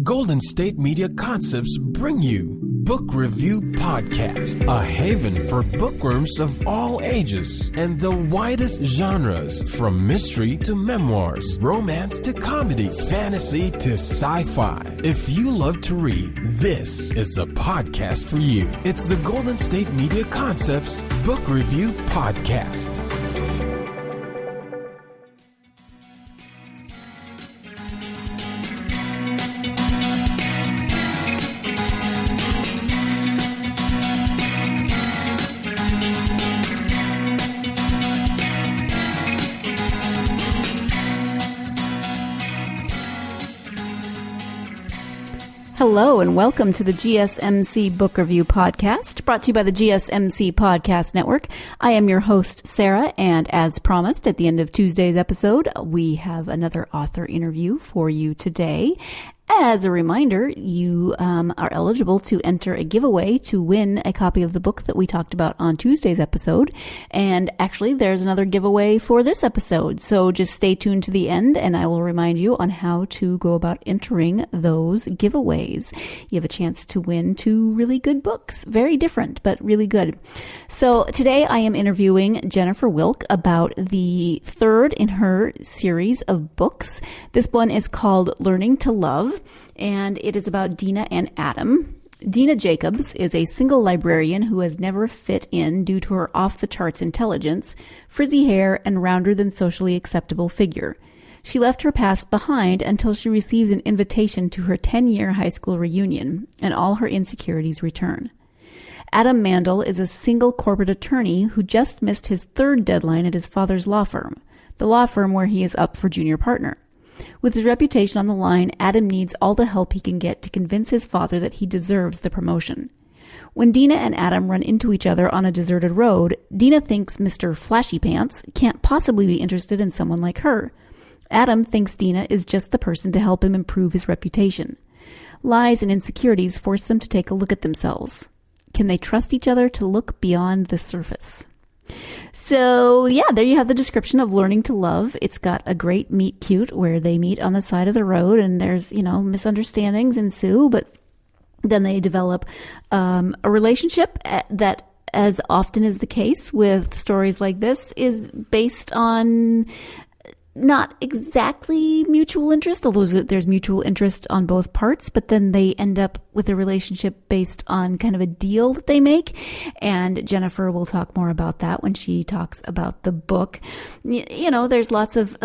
Golden State Media Concepts bring you Book Review Podcast, a haven for bookworms of all ages and the widest genres, from mystery to memoirs, romance to comedy, fantasy to sci-fi. If you love to read, this is the podcast for you. It's the Golden State Media Concepts Book Review Podcast. Hello and welcome to the GSMC Book Review Podcast, brought to you by the GSMC Podcast Network. I am your host, Sarah, and as promised at the end of Tuesday's episode, we have another author interview for you today. As a reminder, you are eligible to enter a giveaway to win a copy of the book that we talked about on Tuesday's episode. And actually, there's another giveaway for this episode. So just stay tuned to the end, and I will remind you on how to go about entering those giveaways. You have a chance to win 2 really good books. Very different, but really good. So today I am interviewing Jennifer Wilck about the third in her series of books. This one is called Learning to Love, and it is about Dina and Adam. Dina Jacobs is a single librarian who has never fit in due to her off-the-charts intelligence, frizzy hair, and rounder than socially acceptable figure. She left her past behind until she receives an invitation to her 10-year high school reunion, and all her insecurities return. Adam Mandel is a single corporate attorney who just missed his 3rd deadline at his father's law firm, the law firm where he is up for junior partner. With his reputation on the line, Adam needs all the help he can get to convince his father that he deserves the promotion. When Dina and Adam run into each other on a deserted road, Dina thinks Mr. Flashy Pants can't possibly be interested in someone like her. Adam thinks Dina is just the person to help him improve his reputation. Lies and insecurities force them to take a look at themselves. Can they trust each other to look beyond the surface? So, yeah, there you have the description of Learning to Love. It's got a great meet cute where they meet on the side of the road and there's, misunderstandings ensue, but then they develop a relationship that, as often is the case with stories like this, is based on not exactly mutual interest, although there's mutual interest on both parts, but then they end up with a relationship based on kind of a deal that they make. And Jennifer will talk more about that when she talks about the book. There's lots of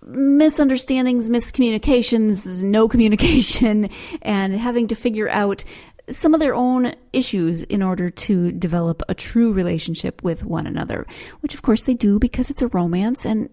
misunderstandings, miscommunications, no communication, and having to figure out some of their own issues in order to develop a true relationship with one another, which of course they do because it's a romance, and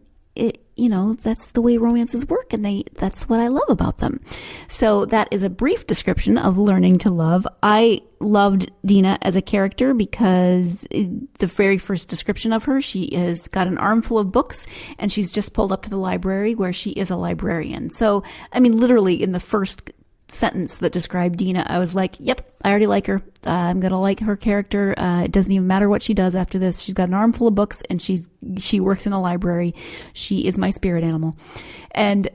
that's the way romances work, and that's what I love about them. So that is a brief description of Learning to Love. I loved Dina as a character because the very first description of her, she has got an armful of books, and she's just pulled up to the library where she is a librarian. So, literally in the first sentence that described Dina, I was like, yep, I already like her. I'm going to like her character. It doesn't even matter what she does after this. She's got an armful of books and she works in a library. She is my spirit animal. And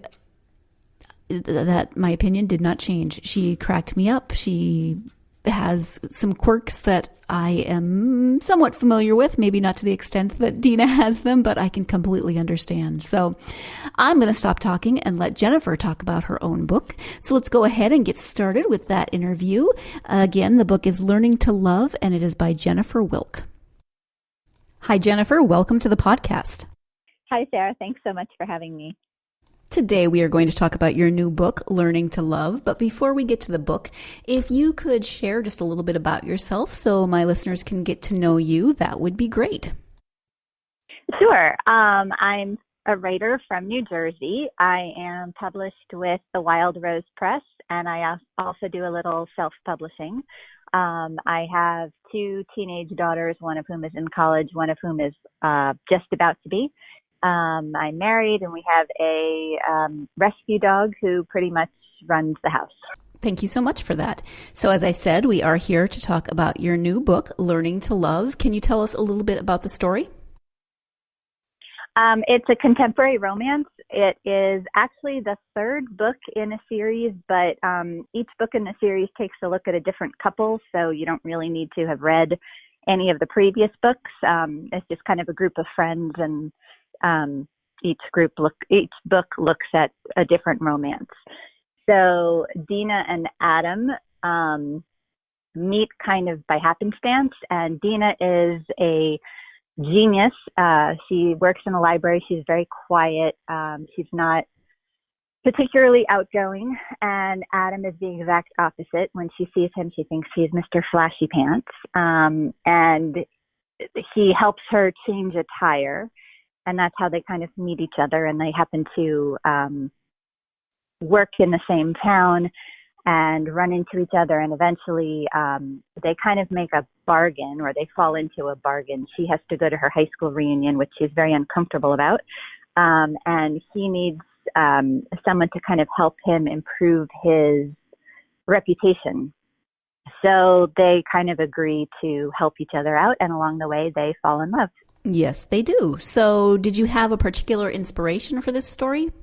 that, my opinion, did not change. She cracked me up. She has some quirks that I am somewhat familiar with, maybe not to the extent that Dina has them, but I can completely understand. So I'm going to stop talking and let Jennifer talk about her own book. So let's go ahead and get started with that interview. Again, the book is Learning to Love, and it is by Jennifer Wilck. Hi, Jennifer. Welcome to the podcast. Hi, Sarah. Thanks so much for having me. Today we are going to talk about your new book, Learning to Love. But before we get to the book, if you could share just a little bit about yourself so my listeners can get to know you, that would be great. Sure. I'm a writer from New Jersey. I am published with the Wild Rose Press, and I also do a little self-publishing. I have 2 teenage daughters, one of whom is in college, one of whom is just about to be. I'm married, and we have a rescue dog who pretty much runs the house. Thank you so much for that. So as I said, we are here to talk about your new book, Learning to Love. Can you tell us a little bit about the story? It's a contemporary romance It is actually the third book in a series, but each book in the series takes a look at a different couple, so you don't really need to have read any of the previous books. It's just kind of a group of friends, and each book looks at a different romance. So Dina and Adam meet kind of by happenstance, and Dina is a genius. She works in a library. She's very quiet. She's not particularly outgoing, and Adam is the exact opposite. When she sees him, she thinks he's Mr. Flashy Pants, and he helps her change a tire, and that's how they kind of meet each other, and they happen to work in the same town and run into each other, and eventually they kind of make a bargain, or they fall into a bargain. She has to go to her high school reunion, which she's very uncomfortable about, and he needs someone to kind of help him improve his reputation. So they kind of agree to help each other out, and along the way they fall in love. Yes, they do. So did you have a particular inspiration for this story?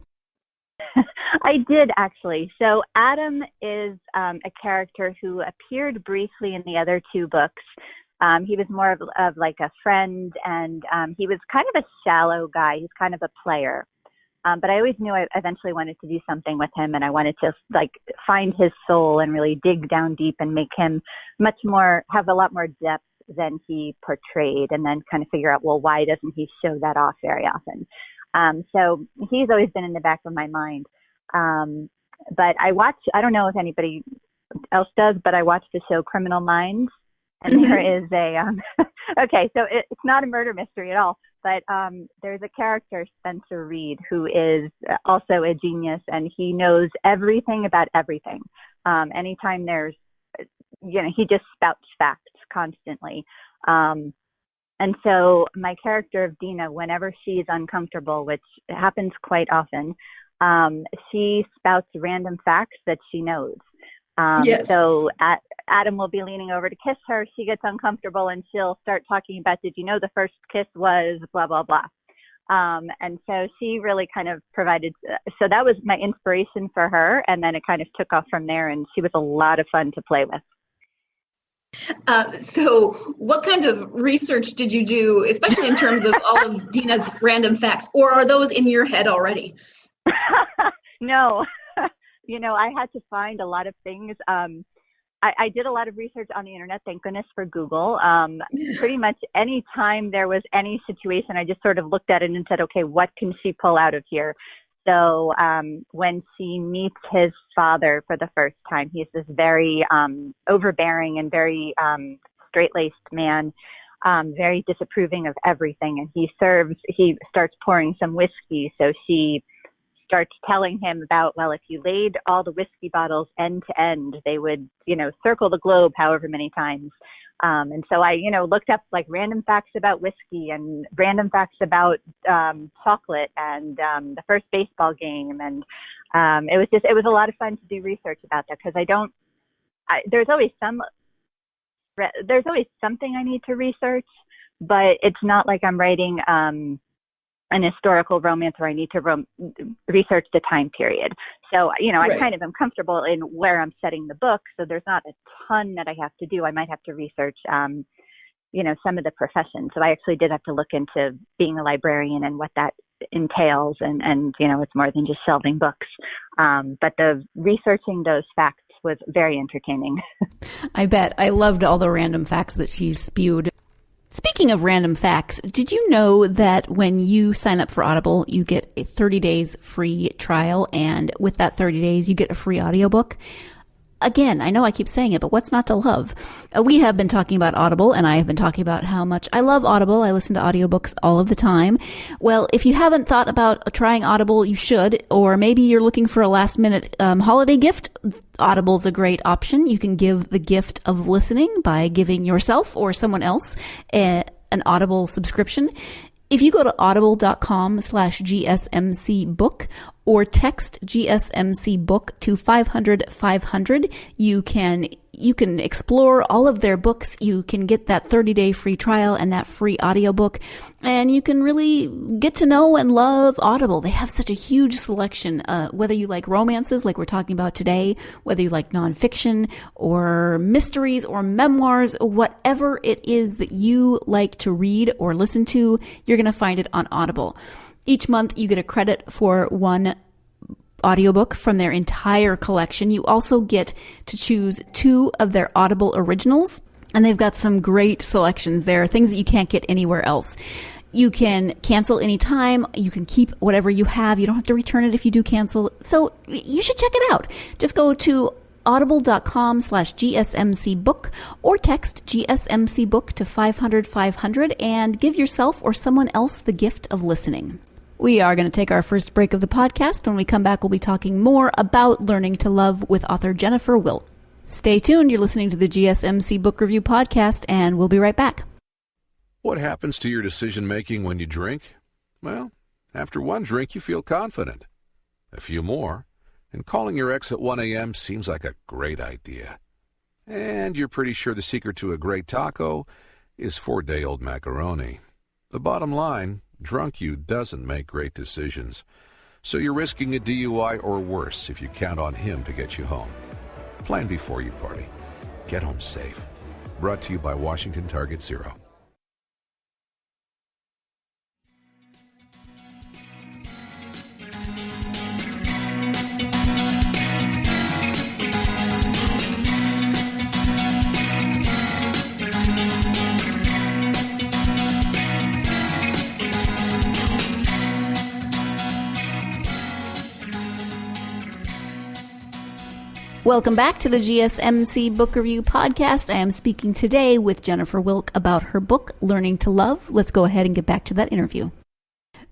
I did, actually. So Adam is a character who appeared briefly in the other two books. He was more of like a friend, and he was kind of a shallow guy. He's kind of a player. But I always knew I eventually wanted to do something with him, and I wanted to like find his soul and really dig down deep and make him have a lot more depth than he portrayed, and then kind of figure out, well, why doesn't he show that off very often? So he's always been in the back of my mind. But I don't know if anybody else does, but I watched the show Criminal Minds, and there is okay, so it's not a murder mystery at all, but there's a character, Spencer Reed, who is also a genius, and he knows everything about everything. Anytime he just spouts facts constantly. And so my character of Dina, whenever she's uncomfortable, which happens quite often, she spouts random facts that she knows. Yes. So Adam will be leaning over to kiss her. She gets uncomfortable, and she'll start talking about, did you know the first kiss was blah, blah, blah. And so she really kind of provided, so that was my inspiration for her. And then it kind of took off from there, and she was a lot of fun to play with. So what kind of research did you do, especially in terms of all of Dina's random facts, or are those in your head already? No, I had to find a lot of things. I did a lot of research on the internet, thank goodness for Google. Pretty much any time there was any situation, I just sort of looked at it and said, okay, what can she pull out of here? So when she meets his father for the first time, he's this very overbearing and very straight-laced man, very disapproving of everything. And he starts pouring some whiskey. So she starts telling him about, well, if you laid all the whiskey bottles end to end, they would, circle the globe however many times. And so I, looked up like random facts about whiskey and random facts about chocolate and the first baseball game. And it was a lot of fun to do research about that, because there's always something I need to research, but it's not like I'm writing an historical romance where I need to research the time period. So, I kind of am comfortable in where I'm setting the book. So there's not a ton that I have to do. I might have to research, some of the professions. So I actually did have to look into being a librarian and what that entails. And it's more than just shelving books. But the researching those facts was very entertaining. I bet. I loved all the random facts that she spewed. Speaking of random facts, did you know that when you sign up for Audible, you get a 30 days free trial, and with that 30 days, you get a free audiobook? Again, I know I keep saying it, but what's not to love? We have been talking about Audible, and I have been talking about how much I love Audible. I listen to audiobooks all of the time. Well, if you haven't thought about trying Audible, you should, or maybe you're looking for a last-minute holiday gift. Audible's a great option. You can give the gift of listening by giving yourself or someone else an Audible subscription. If you go to audible.com/GSMC book, or text GSMC book to 500 500. You can explore all of their books. You can get that 30-day free trial and that free audiobook, and you can really get to know and love Audible. They have such a huge selection, whether you like romances like we're talking about today, whether you like nonfiction or mysteries or memoirs, whatever it is that you like to read or listen to, you're going to find it on Audible. Each month you get a credit for one audiobook from their entire collection. You also get to choose 2 of their Audible originals, and they've got some great selections there, things that you can't get anywhere else. You can cancel anytime. You can keep whatever you have. You don't have to return it if you do cancel. So you should check it out. Just go to audible.com/GSMC book or text GSMC book to 500 500 and give yourself or someone else the gift of listening. We are going to take our first break of the podcast. When we come back, we'll be talking more about learning to love with author Jennifer Wilck. Stay tuned. You're listening to the GSMC Book Review Podcast, and we'll be right back. What happens to your decision-making when you drink? Well, after one drink, you feel confident. A few more, and calling your ex at 1 a.m. seems like a great idea. And you're pretty sure the secret to a great taco is 4-day-old macaroni. The bottom line, drunk you doesn't make great decisions. So you're risking a DUI or worse if you count on him to get you home. Plan before you party. Get home safe. Brought to you by Washington Target Zero. Welcome back to the GSMC Book Review Podcast. I am speaking today with Jennifer Wilck about her book, Learning to Love. Let's go ahead and get back to that interview.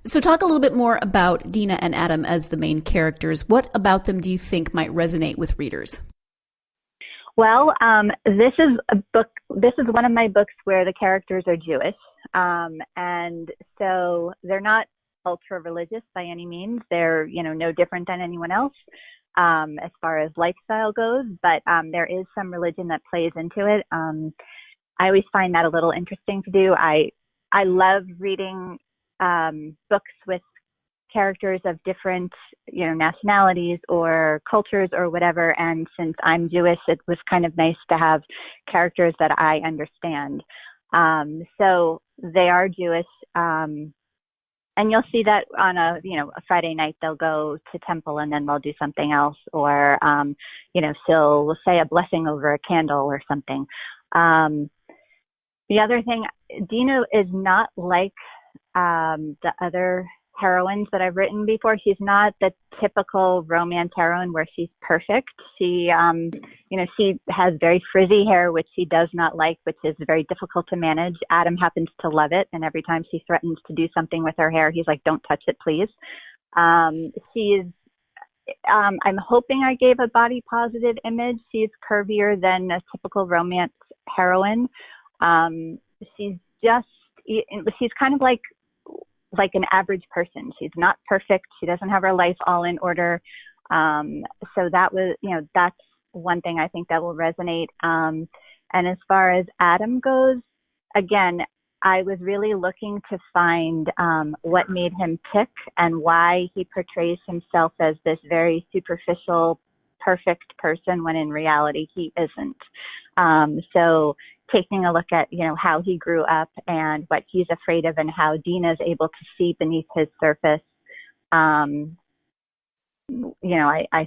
So talk a little bit more about Dina and Adam as the main characters. What about them do you think might resonate with readers? Well, this is one of my books where the characters are Jewish. And so they're not ultra religious by any means. They're, no different than anyone else. As far as lifestyle goes, but there is some religion that plays into it. I always find that a little interesting to do. I love reading books with characters of different, nationalities or cultures or whatever. And since I'm Jewish, it was kind of nice to have characters that I understand. So they are Jewish. And you'll see that on a Friday night, they'll go to temple and then they'll do something else, or, she'll say a blessing over a candle or something. The other thing, Dina is not like the other heroines that I've written before. She's not the typical romance heroine where she's perfect. She, she has very frizzy hair, which she does not like, which is very difficult to manage. Adam happens to love it. And every time she threatens to do something with her hair, he's like, don't touch it, please. I'm hoping I gave a body positive image. She's curvier than a typical romance heroine. She's kind of like an average person. She's not perfect. She doesn't have her life all in order. So that was, that's one thing I think that will resonate. And as far as Adam goes, again, I was really looking to find what made him tick and why he portrays himself as this very superficial, perfect person when in reality he isn't. So taking a look at, how he grew up and what he's afraid of and how Dina is able to see beneath his surface, I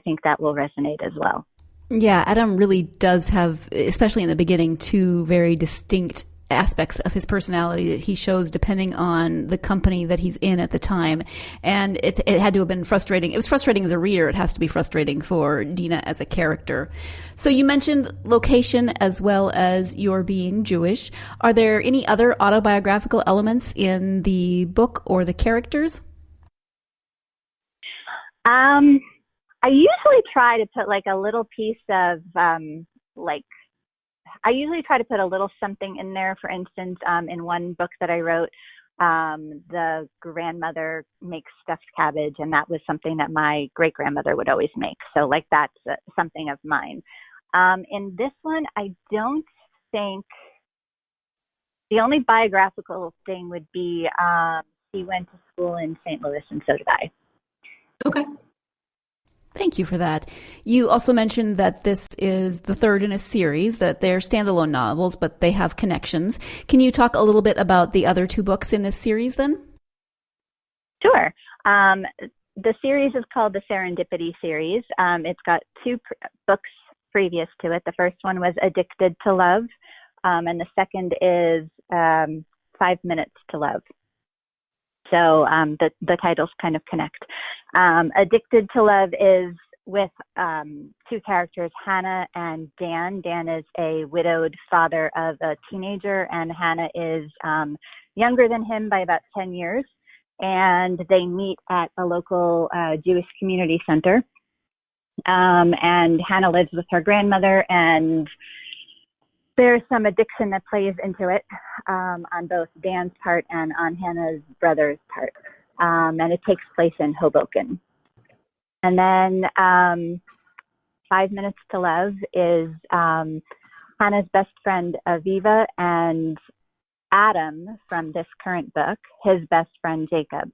think that will resonate as well. Yeah, Adam really does have, especially in the beginning, 2 very distinct aspects of his personality that he shows depending on the company that he's in at the time. And it had to have been frustrating. It was frustrating as a reader. It has to be frustrating for Dina as a character. So you mentioned location as well as your being Jewish. Are there any other autobiographical elements in the book or the characters? I usually try to put like a little piece of I usually try to put a little something in there. For instance, in one book that I wrote, The grandmother makes stuffed cabbage, and that was something that my great-grandmother would always make. So like that's something of mine. In this one, I don't think the only biographical thing would be he went to school in St. Louis, and so did I. Okay. Thank you for that. You also mentioned that this is the third in a series, that they're standalone novels, but they have connections. Can you talk a little bit about the other two books in this series then? Sure. The series is called the Serendipity series. It's got two books previous to it. The first one was Addicted to Love, and the second is 5 Minutes to Love. So the titles kind of connect. Addicted to Love is with two characters, Hannah and Dan. Dan is a widowed father of a teenager, and Hannah is younger than him by about 10 years. And they meet at a local Jewish community center. And Hannah lives with her grandmother, and there's some addiction that plays into it on both Dan's part and on Hannah's brother's part. And it takes place in Hoboken. And then 5 Minutes to Love is Hannah's best friend, Aviva, and Adam from this current book, his best friend, Jacob.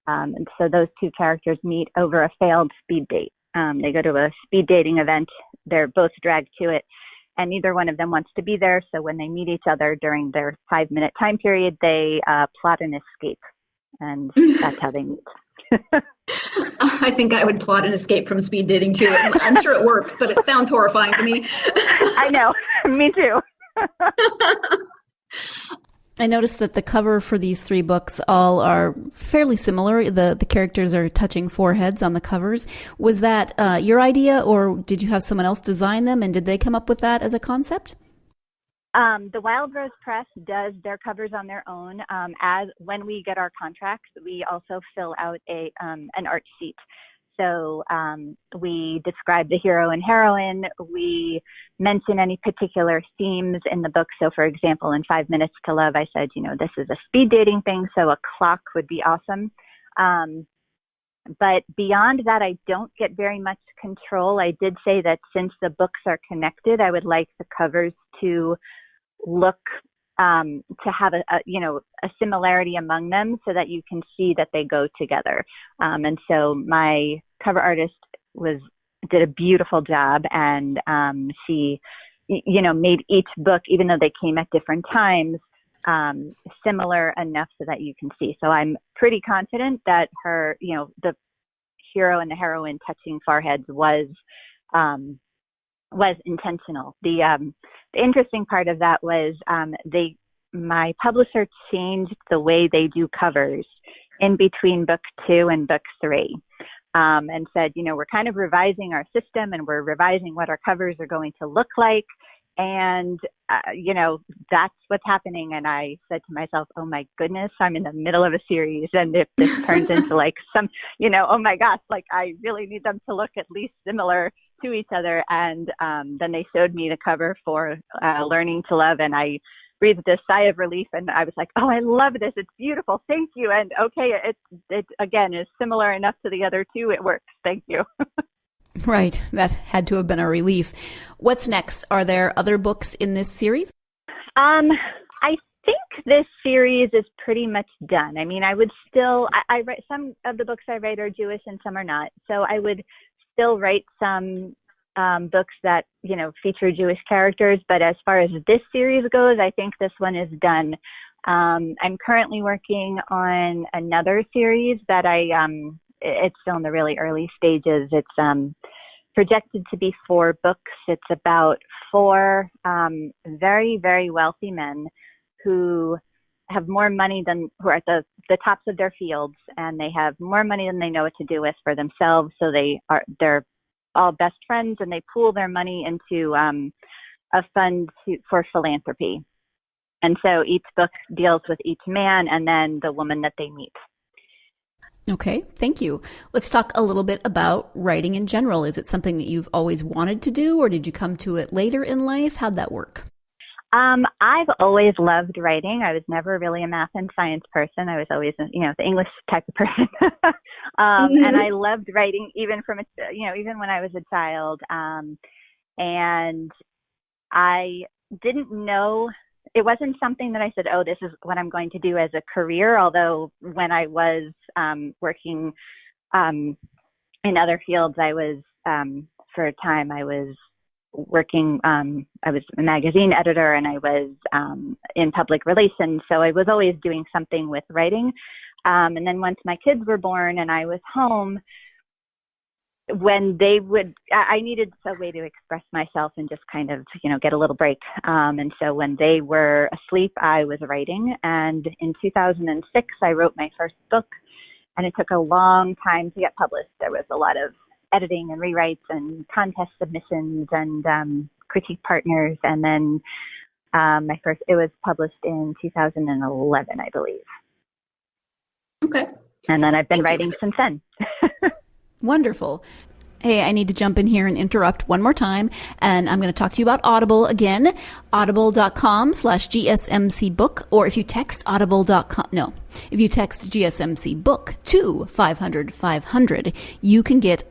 And so those two characters meet over a failed speed date. They go to a speed dating event. They're both dragged to it, and neither one of them wants to be there. So when they meet each other during their 5-minute time period, they plot an escape. And that's how they meet. I think I would plot an escape from speed dating too. I'm sure it works, but it sounds horrifying to me. I know. Me too. I noticed that the cover for these three books all are fairly similar. The characters are touching foreheads on the covers. Was that your idea, or did you have someone else design them, and did they come up with that as a concept? The Wild Rose Press does their covers on their own. As when we get our contracts, we also fill out an art sheet. So we describe the hero and heroine. We mention any particular themes in the book. So, for example, in 5 Minutes to Love, I said, this is a speed dating thing, so a clock would be awesome. But beyond that, I don't get very much control. I did say that since the books are connected, I would like the covers to look to have a similarity among them so that you can see that they go together. And so my cover artist did a beautiful job, and she, made each book, even though they came at different times, similar enough so that you can see. So I'm pretty confident that the hero and the heroine touching foreheads was intentional. The interesting part of that was my publisher changed the way they do covers in between book 2 and book 3, and said, we're kind of revising our system, and we're revising what our covers are going to look like. And, that's what's happening. And I said to myself, oh my goodness, I'm in the middle of a series. And if this turns into like some, oh my gosh, like I really need them to look at least similar to each other. And then they showed me the cover for Learning to Love, and I breathed a sigh of relief, and I was like, oh, I love this. It's beautiful. Thank you. And okay, it again is similar enough to the other two. It works. Thank you. Right. That had to have been a relief. What's next? Are there other books in this series? I think this series is pretty much done. I mean, I would still, I write, some of the books I write are Jewish and some are not. So I would still write some books that, feature Jewish characters. But as far as this series goes, I think this one is done. I'm currently working on another series that it's still in the really early stages. It's projected to be 4 books. It's about 4 very, very wealthy men who have more money who are at the tops of their fields, and they have more money than they know what to do with for themselves. So they're all best friends, and they pool their money into a fund for philanthropy. And so each book deals with each man and then the woman that they meet. Okay, thank you. Let's talk a little bit about writing in general. Is it something that you've always wanted to do, or did you come to it later in life? How'd that work? I've always loved writing. I was never really a math and science person. I was always, the English type of person. And I loved writing even even when I was a child. And I didn't know, it wasn't something that I said, oh, this is what I'm going to do as a career. Although when I was working in other fields, I was, for a time, I was working, I was a magazine editor and I was in public relations. So I was always doing something with writing. And then once my kids were born and I was home, I needed a way to express myself and just kind of, get a little break. And so when they were asleep, I was writing. And in 2006, I wrote my first book, and it took a long time to get published. There was a lot of editing and rewrites and contest submissions and critique partners. And then it was published in 2011, I believe. Okay. And then I've been writing since then. Wonderful. Hey, I need to jump in here and interrupt one more time. And I'm going to talk to you about Audible again. Audible.com/GSMC book. Or if you text if you text GSMC book to 500-500, you can get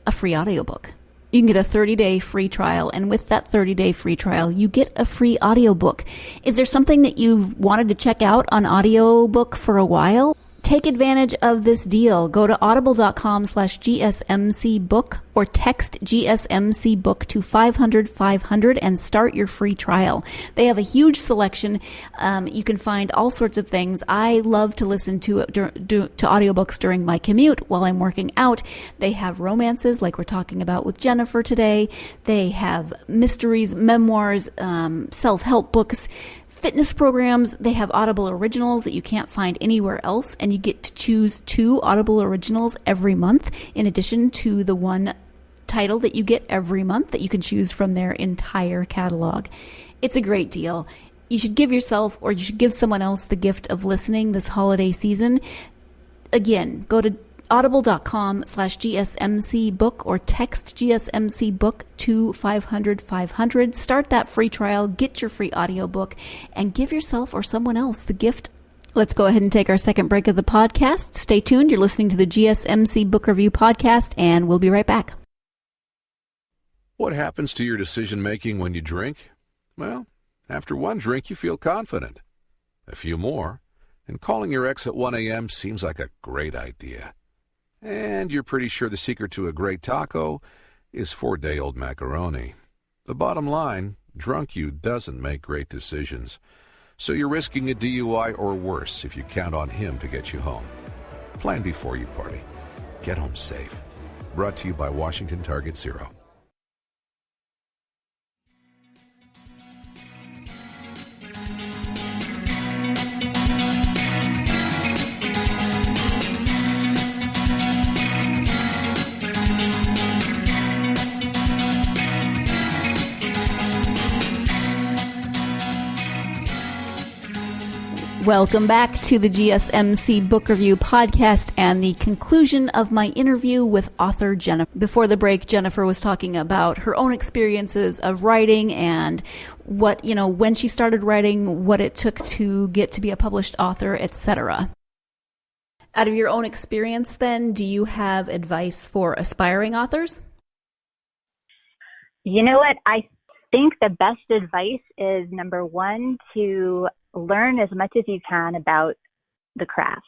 a free audiobook. You can get a 30-day free trial. And with that 30-day free trial, you get a free audiobook. Is there something that you've wanted to check out on audiobook for a while? Take advantage of this deal. Go to audible.com/GSMC book or text GSMC book to 500-500 and start your free trial. They have a huge selection. You can find all sorts of things. I love to listen to audiobooks during my commute while I'm working out. They have romances like we're talking about with Jennifer today. They have mysteries, memoirs, self-help books, fitness programs. They have Audible originals that you can't find anywhere else, and you get to choose 2 Audible originals every month in addition to the one title that you get every month that you can choose from their entire catalog. It's a great deal. You should give yourself or you should give someone else the gift of listening this holiday season. Again, go to audible.com/GSMC book or text GSMC book to 500-500. Start that free trial, get your free audiobook, and give yourself or someone else the gift. Let's go ahead and take our second break of the podcast. Stay tuned. You're listening to the GSMC Book Review Podcast, and we'll be right back. What happens to your decision-making when you drink? Well, after one drink, you feel confident. A few more, and calling your ex at 1 a.m. seems like a great idea. And you're pretty sure the secret to a great taco is 4-day-old macaroni. The bottom line, drunk you doesn't make great decisions. So you're risking a DUI or worse if you count on him to get you home. Plan before you party. Get home safe. Brought to you by Washington Target Zero. Welcome back to the GSMC Book Review Podcast and the conclusion of my interview with author Jennifer. Before the break, Jennifer was talking about her own experiences of writing and what, when she started writing, what it took to get to be a published author, etc. Out of your own experience, then, do you have advice for aspiring authors? You know what? I think the best advice is, number one, to learn as much as you can about the craft.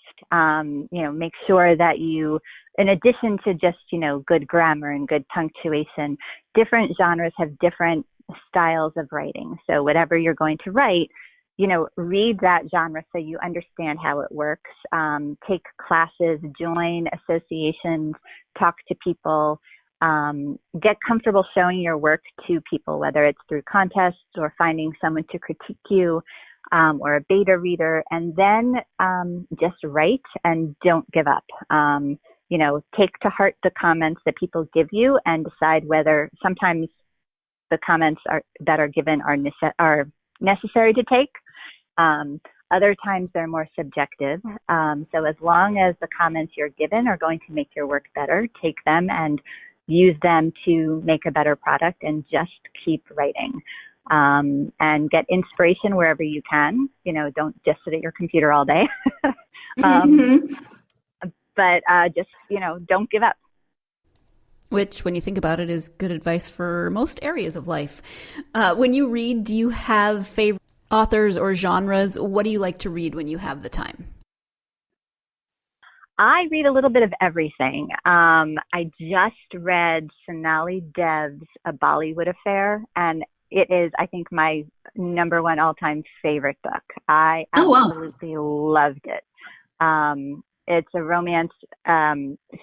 Make sure that you, in addition to just, good grammar and good punctuation, different genres have different styles of writing. So whatever you're going to write, read that genre so you understand how it works. Take classes, join associations, talk to people, get comfortable showing your work to people, whether it's through contests or finding someone to critique you, or a beta reader, and then just write and don't give up. Take to heart the comments that people give you and decide whether sometimes the comments that are given are necessary to take. Other times they're more subjective. So as long as the comments you're given are going to make your work better, take them and use them to make a better product and just keep writing. and get inspiration wherever you can. Don't just sit at your computer all day. But just, don't give up. Which, when you think about it, is good advice for most areas of life. When you read, do you have favorite authors or genres? What do you like to read when you have the time? I read a little bit of everything. I just read Sonali Dev's A Bollywood Affair, and it is, I think, my number one all-time favorite book. I absolutely loved it. It's a romance.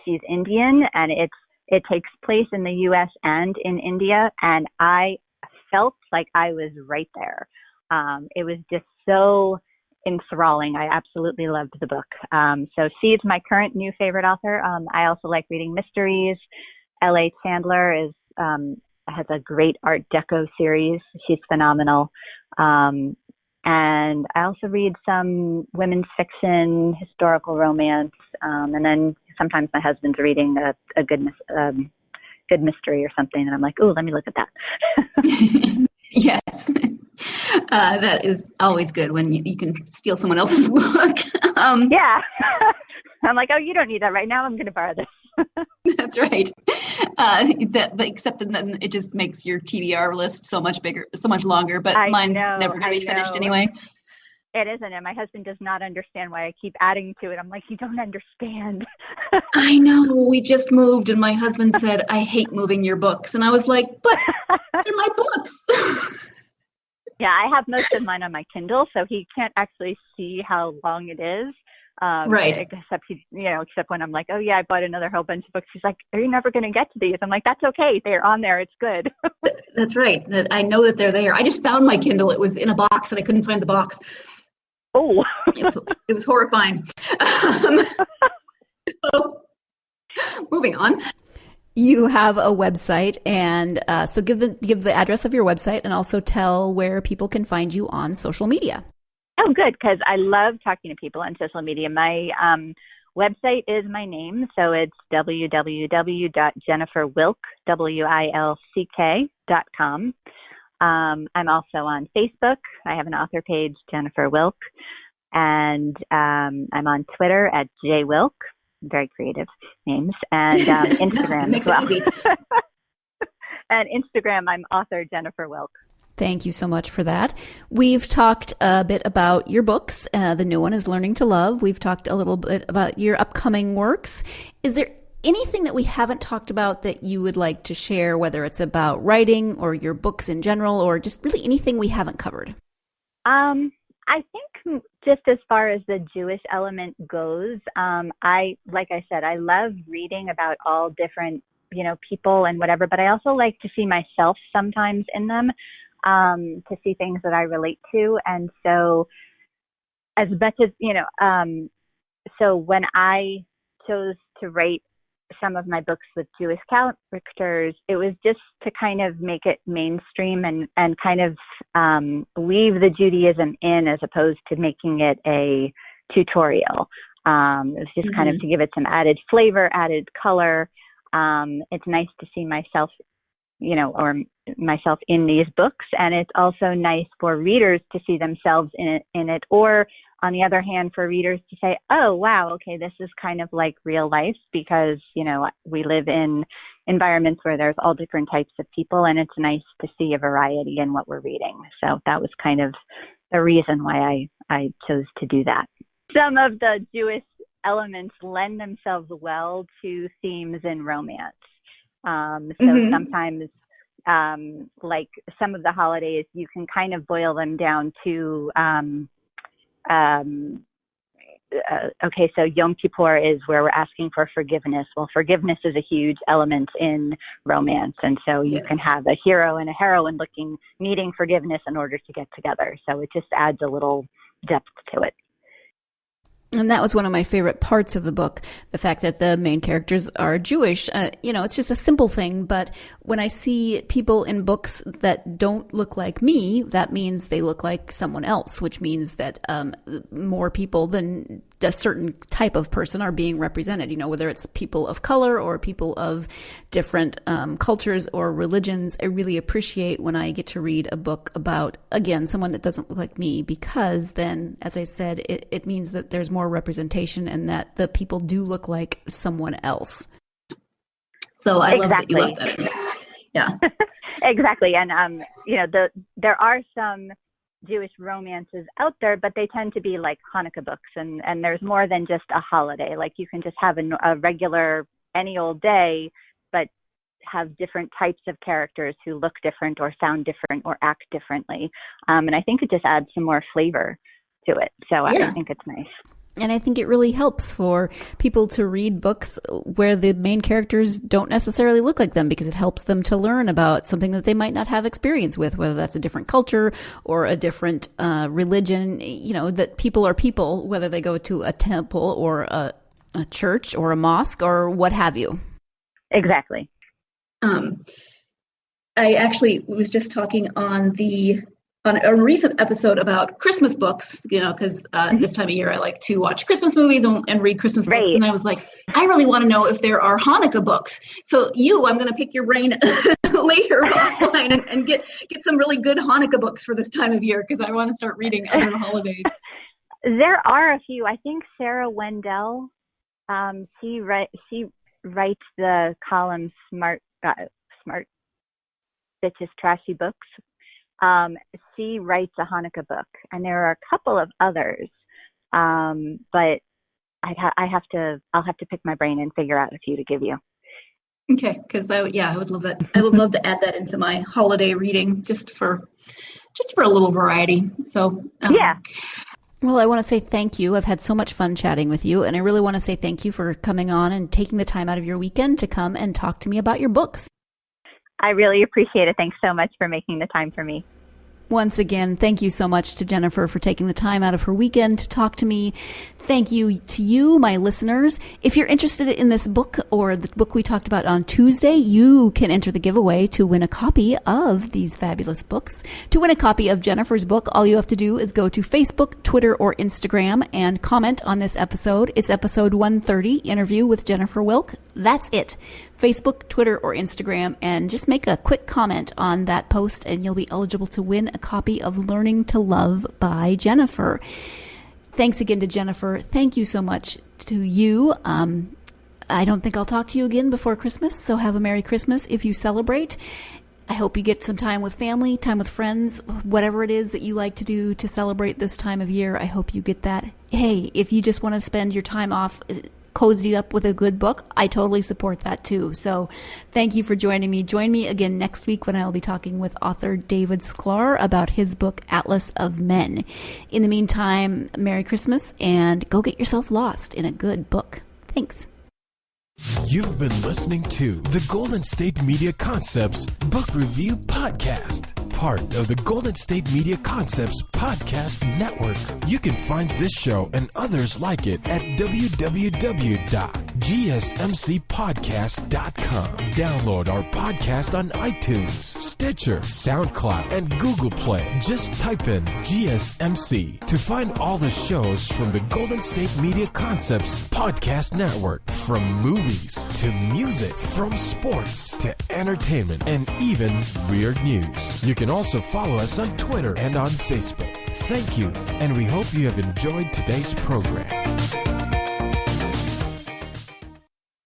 She's Indian, and it takes place in the U.S. and in India, and I felt like I was right there. It was just so enthralling. I absolutely loved the book. So she's my current new favorite author. I also like reading mysteries. L.A. Chandler has a great Art Deco series. She's phenomenal. And I also read some women's fiction, historical romance, and then sometimes my husband's reading a good mystery or something, and I'm like, oh, let me look at that. Yes. That is always good when you can steal someone else's book. Yeah. I'm like, oh, you don't need that right now. I'm going to borrow this. That's right. Except that then it just makes your TBR list so much bigger, so much longer, but mine's never going to be finished anyway. It isn't, and my husband does not understand why I keep adding to it. I'm like, you don't understand. I know. We just moved, and my husband said, I hate moving your books. And I was like, but they're my books. Yeah, I have most of mine on my Kindle, so he can't actually see how long it is. Right. Except when I'm like, oh yeah, I bought another whole bunch of books. He's like, are you never going to get to these? I'm like, that's okay. They're on there. It's good. That's right. I know that they're there. I just found my Kindle. It was in a box and I couldn't find the box. Oh, it was horrifying. So, moving on. You have a website, and so give the address of your website, and also tell where people can find you on social media. Oh, good, because I love talking to people on social media. My website is my name, so it's www.jenniferwilck.com. I'm also on Facebook. I have an author page, Jennifer Wilck, and I'm on Twitter at jwilk. Very creative names, and Instagram as well. And Instagram, I'm author Jennifer Wilck. Thank you so much for that. We've talked a bit about your books. The new one is Learning to Love. We've talked a little bit about your upcoming works. Is there anything that we haven't talked about that you would like to share, whether it's about writing or your books in general, or just really anything we haven't covered? I think just as far as the Jewish element goes, like I said, I love reading about all different, people and whatever, but I also like to see myself sometimes in them, to see things that I relate to. And so as much as, so when I chose to write some of my books with Jewish characters, it was just to kind of make it mainstream and kind of weave the Judaism in, as opposed to making it a tutorial. It was just kind of to give it some added flavor, added color. It's nice to see myself, or myself in these books, and it's also nice for readers to see themselves in it, or on the other hand, for readers to say, oh, wow, okay, this is kind of like real life, because, we live in environments where there's all different types of people, and it's nice to see a variety in what we're reading. So that was kind of the reason why I chose to do that. Some of the Jewish elements lend themselves well to themes in romance. Sometimes, like some of the holidays, you can kind of boil them down to, okay, so Yom Kippur is where we're asking for forgiveness. Well, forgiveness is a huge element in romance. And so you can have a hero and a heroine needing forgiveness in order to get together. So it just adds a little depth to it. And that was one of my favorite parts of the book, the fact that the main characters are Jewish. It's just a simple thing, but when I see people in books that don't look like me, that means they look like someone else, which means that more people than a certain type of person are being represented, whether it's people of color or people of different cultures or religions. I really appreciate when I get to read a book about, again, someone that doesn't look like me, because then, as I said, it means that there's more representation and that the people do look like someone else. So I love that you left that in. Yeah. Exactly. And, there are some Jewish romances out there, but they tend to be like Hanukkah books, and there's more than just a holiday. Like you can just have a regular, any old day, but have different types of characters who look different or sound different or act differently. And I think it just adds some more flavor to it. So I think it's nice. And I think it really helps for people to read books where the main characters don't necessarily look like them, because it helps them to learn about something that they might not have experience with, whether that's a different culture or a different religion, that people are people, whether they go to a temple or a church or a mosque or what have you. Exactly. I actually was just talking on a recent episode about Christmas books, because this time of year I like to watch Christmas movies and read Christmas books. And I was like, I really want to know if there are Hanukkah books. So I'm going to pick your brain later offline and get some really good Hanukkah books for this time of year, because I want to start reading other holidays. There are a few. I think Sarah Wendell, she writes the column Smart Bitches Trashy Books. She writes a Hanukkah book, and there are a couple of others, but I'll have to pick my brain and figure out a few to give you. Okay, because I would love that. I would love to add that into my holiday reading, just for a little variety. So yeah. Well, I want to say thank you. I've had so much fun chatting with you, and I really want to say thank you for coming on and taking the time out of your weekend to come and talk to me about your books. I really appreciate it. Thanks so much for making the time for me. Once again, thank you so much to Jennifer for taking the time out of her weekend to talk to me. Thank you to you, my listeners. If you're interested in this book or the book we talked about on Tuesday, you can enter the giveaway to win a copy of these fabulous books. To win a copy of Jennifer's book, all you have to do is go to Facebook, Twitter, or Instagram and comment on this episode. It's episode 130, interview with Jennifer Wilck. That's it. Facebook, Twitter, or Instagram, and just make a quick comment on that post and you'll be eligible to win a copy of Learning to Love by Jennifer. Thanks again to Jennifer. Thank you so much to you. I don't think I'll talk to you again before Christmas, so have a Merry Christmas if you celebrate. I hope you get some time with family, time with friends, whatever it is that you like to do to celebrate this time of year. I hope you get that. Hey, if you just want to spend your time off cozied up with a good book, I totally support that too. So thank you for joining me. Join me again next week when I'll be talking with author David Sklar about his book, Atlas of Men. In the meantime, Merry Christmas and go get yourself lost in a good book. Thanks. You've been listening to the Golden State Media Concepts Book Review Podcast, part of the Golden State Media Concepts Podcast Network. You can find this show and others like it at www.gsmcpodcast.com. Download our podcast on iTunes, Stitcher, SoundCloud, and Google Play. Just type in GSMC to find all the shows from the Golden State Media Concepts Podcast Network, from movies to music, from sports to entertainment, and even weird news. You can also follow us on Twitter and on Facebook. Thank you, and we hope you have enjoyed today's program.